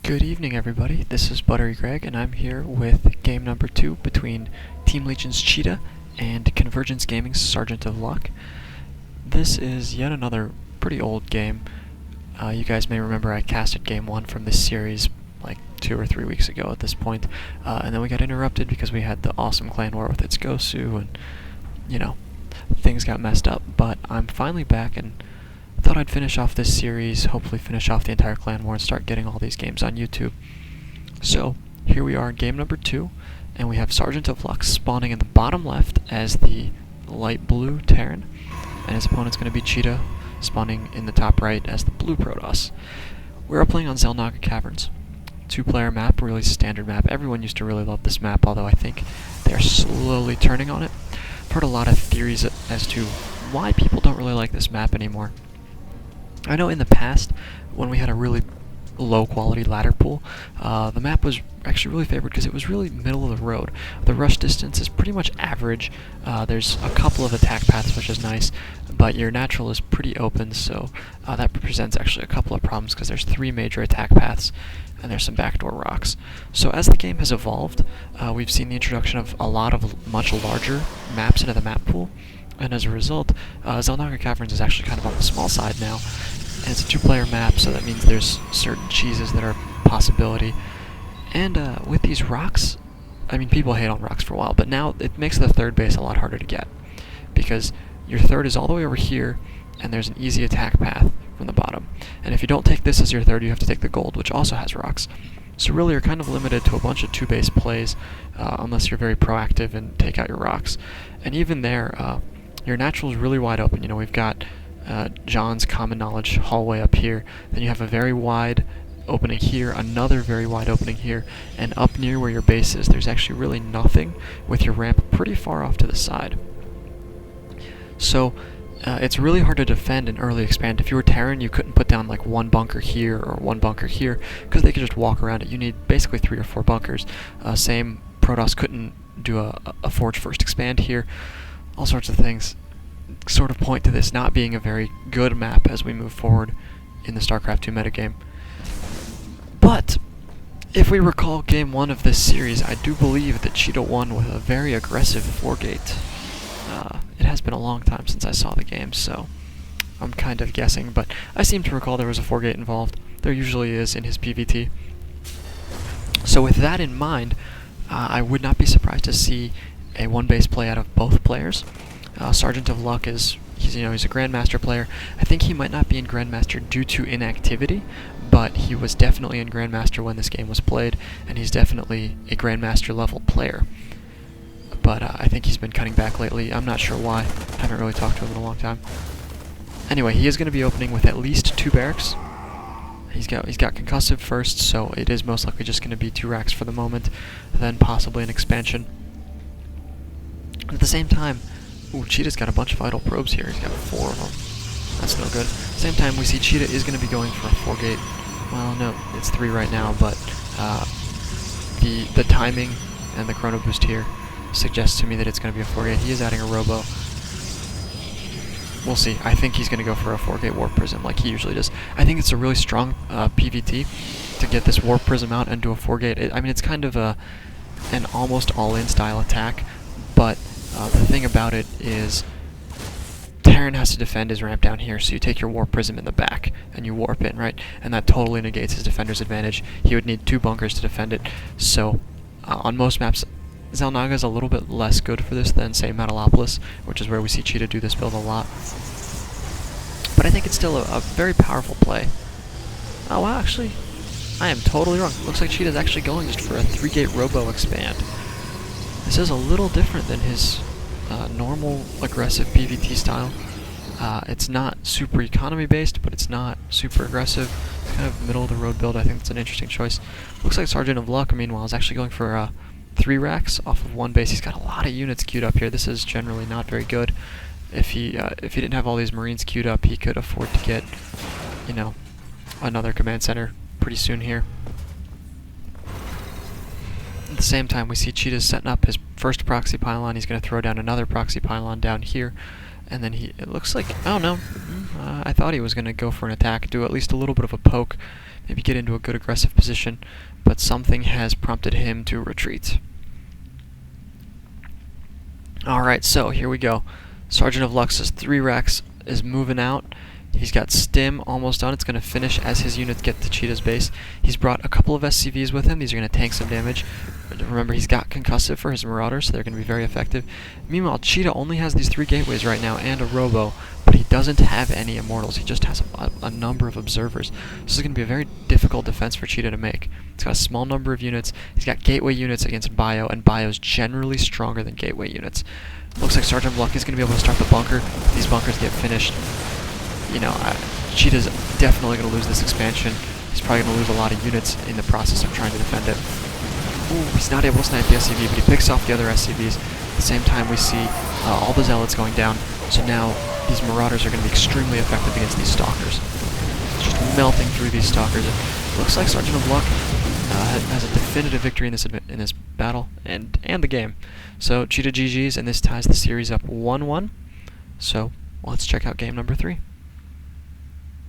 Good evening, everybody. This is ButteryGreg, and I'm here with game number 2 between Team Legion's ChiTa and Convergence Gaming's SGTofLuck. This is yet another pretty old game. You guys may remember I casted game 1 from this series like 2 or 3 weeks ago at this point, and then we got interrupted because we had the awesome clan war with its Gosu, and, you know, things got messed up, but I'm finally back and thought I'd finish off this series, hopefully finish off the entire clan war and start getting all these games on YouTube. So, here we are in game number 2, and we have SGTofLuck spawning in the bottom left as the light blue Terran, and his opponent's going to be ChiTa spawning in the top right as the blue Protoss. We're playing on Xel'Naga Caverns. 2-player map, really standard map. Everyone used to really love this map, although I think they're slowly turning on it. I've heard a lot of theories as to why people don't really like this map anymore. I know in the past, when we had a really low quality ladder pool, the map was actually really favored because it was really middle of the road. The rush distance is pretty much average. There's a couple of attack paths, which is nice, but your natural is pretty open, so that presents actually a couple of problems because there's 3 major attack paths and there's some backdoor rocks. So as the game has evolved, we've seen the introduction of a lot of much larger maps into the map pool, and as a result, Xel'Naga Caverns is actually kind of on the small side now. And it's a 2-player map, so that means there's certain cheeses that are a possibility. And with these rocks, I mean, people hate on rocks for a while, but now it makes the third base a lot harder to get. Because your third is all the way over here, and there's an easy attack path from the bottom. And if you don't take this as your third, you have to take the gold, which also has rocks. So really, you're kind of limited to a bunch of 2-base plays, unless you're very proactive and take out your rocks. And even there, your natural is really wide open. You know, we've got John's common knowledge hallway up here, then you have a very wide opening here, another very wide opening here, and up near where your base is, there's actually really nothing, with your ramp pretty far off to the side. So it's really hard to defend and early expand. If you were Terran, you couldn't put down like 1 bunker here or 1 bunker here, because they could just walk around it. You need basically 3 or 4 bunkers. Same, Protoss couldn't do a Forge First Expand here. All sorts of things sort of point to this not being a very good map as we move forward in the StarCraft 2 metagame. But if we recall game 1 of this series, I do believe that ChiTa won with a very aggressive 4-gate. It has been a long time since I saw the game, so I'm kind of guessing, but I seem to recall there was a 4-gate involved. There usually is in his PvT. So with that in mind, I would not be surprised to see a 1-base play out of both players. SGTofLuck he's a Grandmaster player. I think he might not be in Grandmaster due to inactivity, but he was definitely in Grandmaster when this game was played, and he's definitely a Grandmaster level player. But I think he's been cutting back lately. I'm not sure why. I haven't really talked to him in a long time. Anyway, he is going to be opening with at least 2 barracks. He's got concussive first, so it is most likely just going to be 2 racks for the moment, then possibly an expansion. At the same time, ChiTa's got a bunch of idle probes here. He's got 4 of them. That's no good. At the same time, we see ChiTa is going to be going for a 4-gate. Well, no, it's 3 right now, but the timing and the chrono boost here suggests to me that it's going to be a 4-gate. He is adding a robo. We'll see. I think he's going to go for a 4-gate warp prism like he usually does. I think it's a really strong PvT to get this warp prism out and do a 4-gate. I mean, it's kind of an almost all-in style attack, but the thing about it is Terran has to defend his ramp down here, so you take your warp prism in the back and you warp in, right? And that totally negates his defender's advantage. He would need 2 bunkers to defend it. So on most maps, Xel'Naga is a little bit less good for this than, say, Metalopolis, which is where we see ChiTa do this build a lot. But I think it's still a very powerful play. Oh, wow, actually, I am totally wrong. Looks like ChiTa's actually going just for a 3-gate robo expand. This is a little different than his normal aggressive PvT style. It's not super economy based, but it's not super aggressive. It's kind of middle of the road build. I think it's an interesting choice. Looks like SGTofLuck, meanwhile, is actually going for 3 racks off of 1 base. He's got a lot of units queued up here. This is generally not very good. If he didn't have all these Marines queued up, he could afford to get, you know, another command center pretty soon here. At the same time, we see ChiTa's setting up his first proxy pylon. He's going to throw down another proxy pylon down here, And then it looks like, oh no, I thought he was going to go for an attack, do at least a little bit of a poke, maybe get into a good aggressive position, but something has prompted him to retreat. Alright, so here we go. Sergeant of Luck's 3 racks is moving out. He's got Stim almost done. It's going to finish as his units get to Cheetah's base. He's brought a couple of SCVs with him. These are going to tank some damage. Remember, he's got concussive for his Marauders, so they're going to be very effective. Meanwhile, Cheetah only has these 3 gateways right now and a Robo, but he doesn't have any Immortals. He just has a number of Observers. This is going to be a very difficult defense for Cheetah to make. He's got a small number of units. He's got gateway units against Bio, and Bio's generally stronger than gateway units. Looks like Sergeant of Luck is going to be able to start the bunker. If these bunkers get finished, you know, Cheetah's definitely going to lose this expansion. He's probably going to lose a lot of units in the process of trying to defend it. Ooh, he's not able to snipe the SCV, but he picks off the other SCVs. At the same time, we see all the Zealots going down. So now these Marauders are going to be extremely effective against these Stalkers. Just melting through these Stalkers. It looks like Sergeant of Luck has a definitive victory in this battle and the game. So Cheetah GG's, and this ties the series up 1-1. So let's check out game number 3.